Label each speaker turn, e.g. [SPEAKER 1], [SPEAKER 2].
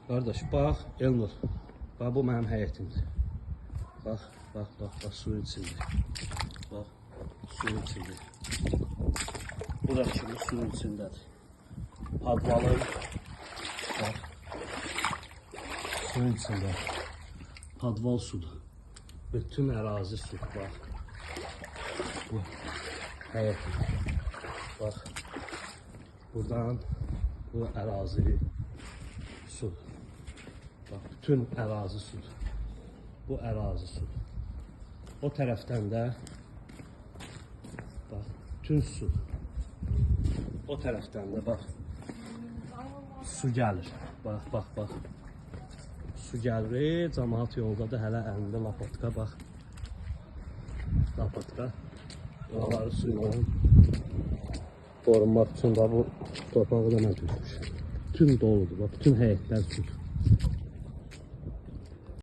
[SPEAKER 1] Qardaş, bax, Elnur. Bax, bu mənim həyətimdir. Bax, bax, bax, bax, suyun içində. Bax, suyun içində. Bura kimi suyun içindədir. Padvalım. Bax. Suyun içində. Padval sudur. Bütün ərazi sudur, bax. Bu həyətim. Bax. Buradan bu ərazi sudur. Bax, bütün ərazi sudur. Bu ərazi sudur. O tərəfdən də bax, bütün su. O tərəfdən də bax, su gəlir. Bax, bax, bax. Su gəlir, cəmaət yoldadır, hələ əlində lapatka, bax. Lapatka. Oraları suyla qorunmaq üçün bu torpağı da mən tökmüşəm. Bütün doludur, bax, bütün həyətlər sudur.